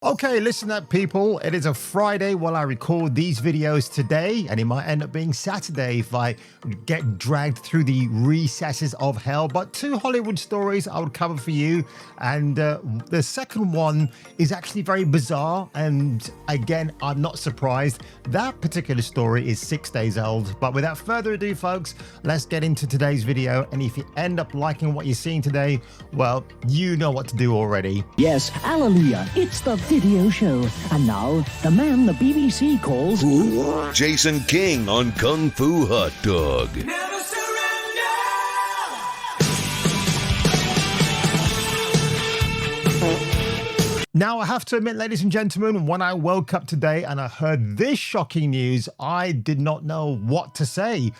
Okay, listen up, people. It is a Friday while I record these videos today, and it might end up being Saturday if I get dragged through the recesses of hell. But two Hollywood stories I would cover for you, and the second one is actually very bizarre, and again, I'm not surprised. That particular story is 6 days old. But without further ado, folks, let's get into today's video. And if you end up liking what you're seeing today, well, you know what to do already. Yes, hallelujah, it's the video show. And now, the man the BBC calls Jason King on Kung Fu Hot Dog. Never surrender. Now, I have to admit, ladies and gentlemen, when I woke up today and I heard this shocking news, I did not know what to say.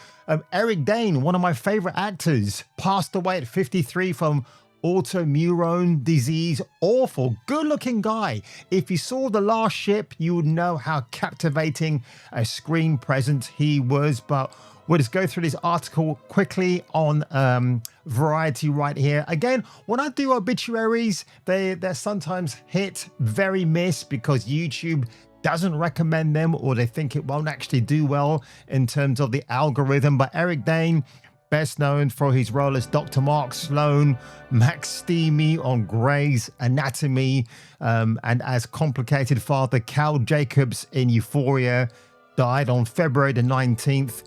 Eric Dane, one of my favorite actors, passed away at 53 from autoimmune disease. Awful, good-looking guy. If you saw The Last Ship, you would know how captivating a screen presence he was. But we'll just go through this article quickly on Variety right here. Again, when I do obituaries, they're sometimes hit, very miss, because YouTube doesn't recommend them, or they think it won't actually do well in terms of the algorithm. But Eric Dane, best known for his role as Dr. Mark Sloan, Max Steamy on Grey's Anatomy, and as complicated father Cal Jacobs in Euphoria, died on February the 19th,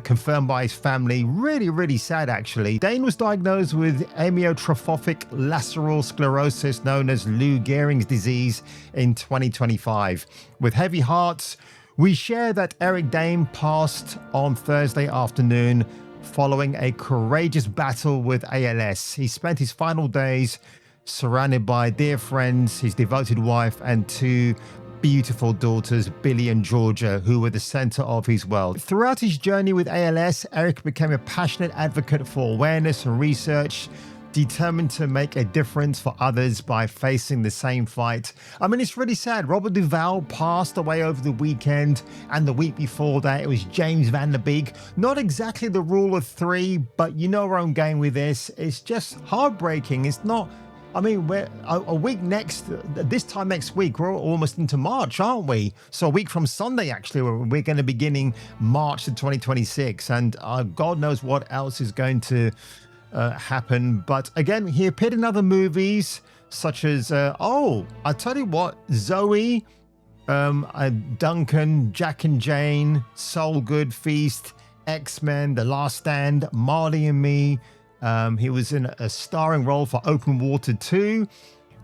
confirmed by his family. Really, really sad, actually. Dane was diagnosed with amyotrophic lateral sclerosis, known as Lou Gehrig's disease, in 2025. With heavy hearts, we share that Eric Dane passed on Thursday afternoon following a courageous battle with ALS. He spent his final days surrounded by dear friends, his devoted wife, and two beautiful daughters, Billy and Georgia, who were the center of his world. Throughout his journey with ALS, Eric became a passionate advocate for awareness and research, determined to make a difference for others by facing the same fight. I mean, it's really sad. Robert Duvall passed away over the weekend, and the week before that, it was James Van Der Beek. Not exactly the rule of three, but you know where I'm going with this. It's just heartbreaking. It's not, I mean, we're a week next, this time next week, we're almost into March, aren't we? So a week from Sunday, actually, we're going to be beginning March of 2026, and God knows what else is going to happen. But again, he appeared in other movies such as I tell you what, Zoe, Duncan, Jack and Jane, Soul Good Feast, X-Men, The Last Stand, Marley and Me. He was in a starring role for Open Water 2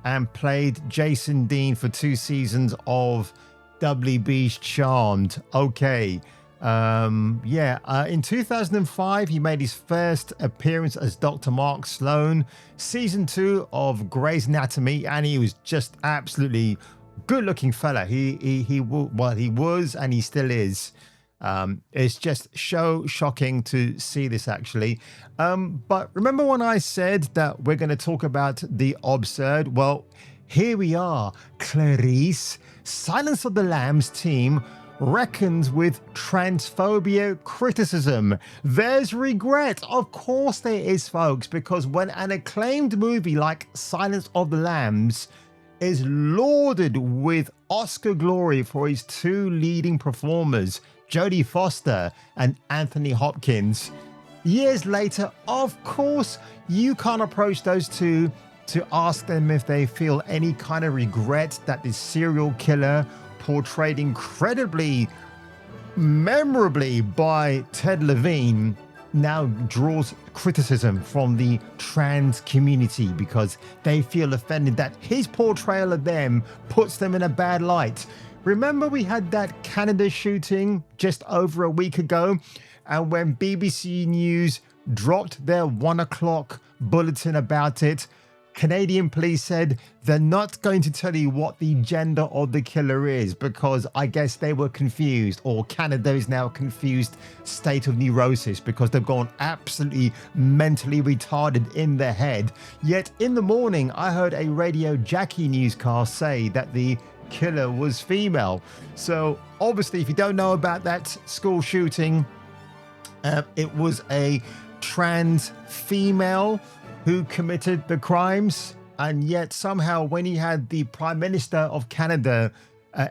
and played Jason Dean for 2 seasons of WB's Charmed. Okay. In 2005, he made his first appearance as Dr. Mark Sloan, season 2 of Grey's Anatomy, and he was just absolutely good-looking fella. He was, and he still is. It's just so shocking to see this, actually. But remember when I said that we're going to talk about the absurd? Well, here we are. Clarice, Silence of the Lambs team reckons with transphobia criticism. There's regret. Of course there is, folks, because when an acclaimed movie like Silence of the Lambs is lauded with Oscar glory for his 2 leading performers, Jodie Foster and Anthony Hopkins, years later, of course, you can't approach those two to ask them if they feel any kind of regret that this serial killer, portrayed incredibly memorably by Ted Levine, now draws criticism from the trans community because they feel offended that his portrayal of them puts them in a bad light. Remember, we had that Canada shooting just over a week ago, and when BBC News dropped their 1 o'clock bulletin about it, Canadian police said they're not going to tell you what the gender of the killer is because I guess they were confused, or Canada is now a confused state of neurosis because they've gone absolutely mentally retarded in their head. Yet in the morning, I heard a Radio Jackie newscast say that the killer was female. So obviously, if you don't know about that school shooting, it was a trans female who committed the crimes. And yet somehow when he had the Prime Minister of Canada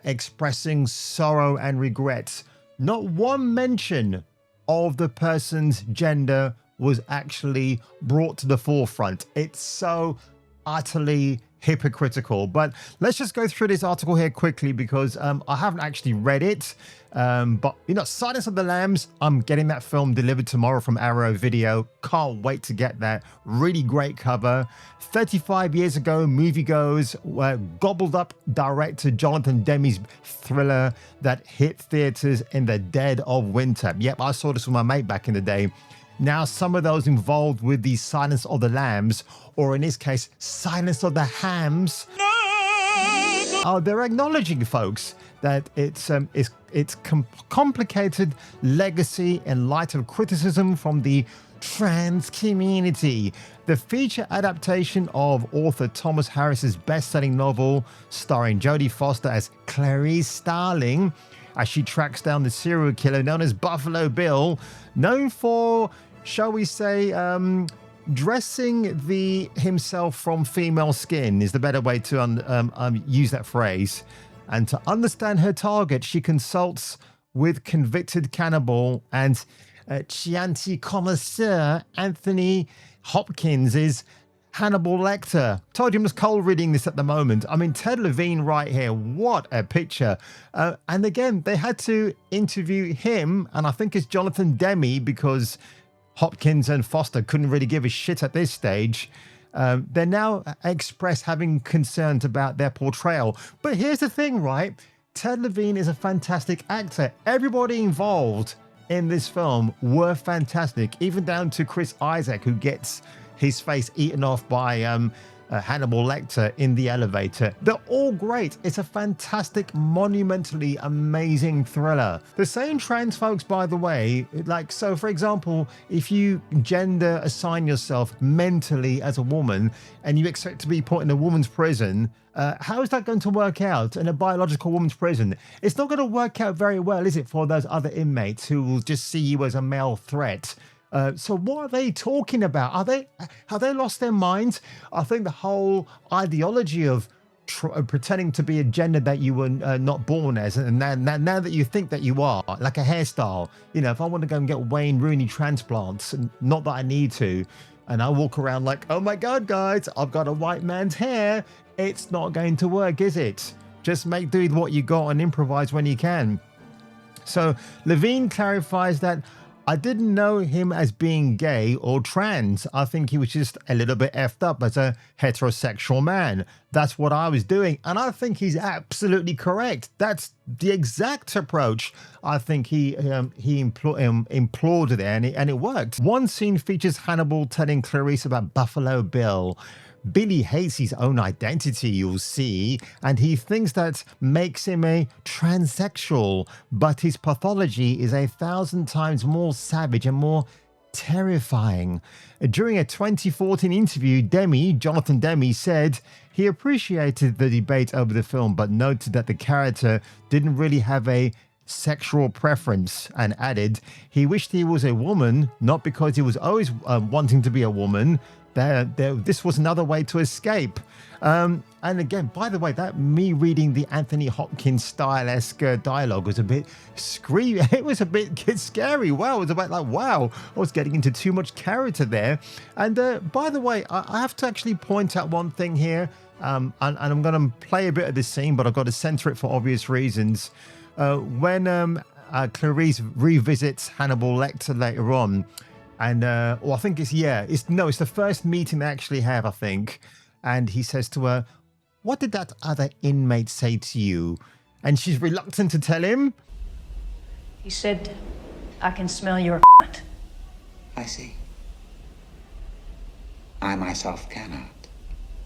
expressing sorrow and regret, not one mention of the person's gender was actually brought to the forefront. It's so utterly hypocritical. But let's just go through this article here quickly because I haven't actually read it. But you know, Silence of the Lambs, I'm getting that film delivered tomorrow from Arrow Video. Can't wait to get that. Really great cover. 35 years ago, moviegoers gobbled up director Jonathan Demme's thriller that hit theaters in the dead of winter. Yep, I saw this with my mate back in the day. Now, some of those involved with the Silence of the Lambs, or in this case, Silence of the Hams, they're acknowledging, folks, that it's complicated legacy in light of criticism from the trans community. The feature adaptation of author Thomas Harris's best-selling novel, starring Jodie Foster as Clarice Starling, as she tracks down the serial killer known as Buffalo Bill, known for, shall we say, dressing himself from female skin is the better way to use that phrase. And to understand her target, she consults with convicted cannibal and Chianti connoisseur Anthony Hopkins' Hannibal Lecter. Told you I'm just cold reading this at the moment. I mean, Ted Levine right here. What a picture. And again, they had to interview him, and I think it's Jonathan Demme, because Hopkins and Foster couldn't really give a shit at this stage. They're now expressed having concerns about their portrayal. But here's the thing, right? Ted Levine is a fantastic actor. Everybody involved in this film were fantastic, even down to Chris Isaac, who gets his face eaten off by Hannibal Lecter in the elevator. They're all great. It's a fantastic, monumentally amazing thriller. The same trans folks, by the way, like, so for example, if you gender assign yourself mentally as a woman and you expect to be put in a woman's prison, how is that going to work out in a biological woman's prison? It's not going to work out very well, is it, for those other inmates who will just see you as a male threat? So what are they talking about? Have they lost their minds? I think the whole ideology of pretending to be a gender that you were not born as, and now that you think that you are, like a hairstyle. You know, if I want to go and get Wayne Rooney transplants, and not that I need to, and I walk around like, oh my God, guys, I've got a white man's hair, it's not going to work, is it? Just make do with what you got and improvise when you can. So Levine clarifies that I didn't know him as being gay or trans. I think he was just a little bit effed up as a heterosexual man. That's what I was doing. And I think he's absolutely correct. That's the exact approach I think he implored there, and it worked. One scene features Hannibal telling Clarice about Buffalo Bill. Billy hates his own identity, you'll see, and he thinks that makes him a transsexual, but his pathology is 1,000 times more savage and more terrifying. During a 2014 interview, Jonathan Demme, said he appreciated the debate over the film, but noted that the character didn't really have a sexual preference, and added he wished he was a woman, not because he was always wanting to be a woman. This was another way to escape. And again, by the way, that me reading the Anthony Hopkins style-esque dialogue was a bit screamy. It was a bit scary. Wow, it was about like, wow, I was getting into too much character there. And by the way, I have to actually point out one thing here. And I'm going to play a bit of this scene, but I've got to censor it for obvious reasons. When Clarice revisits Hannibal Lecter later on, and well, I think it's the first meeting they actually have, I think. And he says to her, "What did that other inmate say to you?" And she's reluctant to tell him. He said, "I can smell your ***." I see. I myself cannot.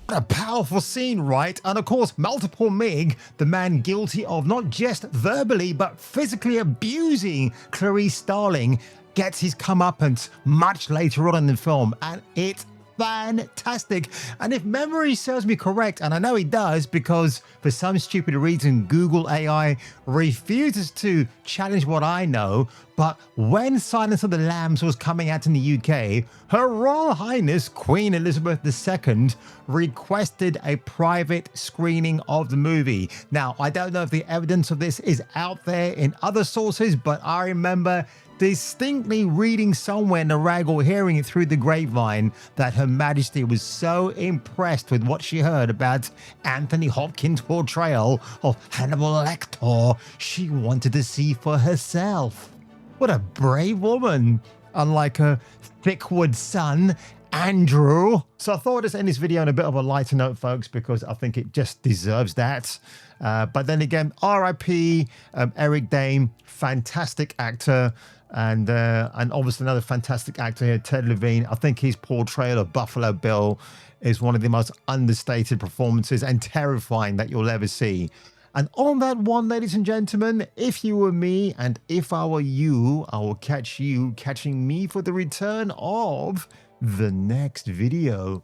A powerful scene, right? And of course, Multiple Mig, the man guilty of not just verbally but physically abusing Clarice Starling, gets his comeuppance much later on in the film, and it fantastic. And if memory serves me correct, and I know it does because for some stupid reason Google AI refuses to challenge what I know, but when Silence of the Lambs was coming out in the UK, Her Royal Highness Queen Elizabeth II requested a private screening of the movie. Now, I don't know if the evidence of this is out there in other sources, but I remember distinctly reading somewhere in the rag or hearing it through the grapevine that Her Majesty was so impressed with what she heard about Anthony Hopkins' portrayal of Hannibal Lecter, she wanted to see for herself. What a brave woman, unlike her thick-wood son, Andrew. So I thought I'd just end this video on a bit of a lighter note, folks, because I think it just deserves that. But then again, R.I.P. Eric Dane, fantastic actor. And obviously another fantastic actor here, Ted Levine. I think his portrayal of Buffalo Bill is one of the most understated performances and terrifying that you'll ever see. And on that one, ladies and gentlemen, if you were me and if I were you, I will catch you catching me for the return of the next video.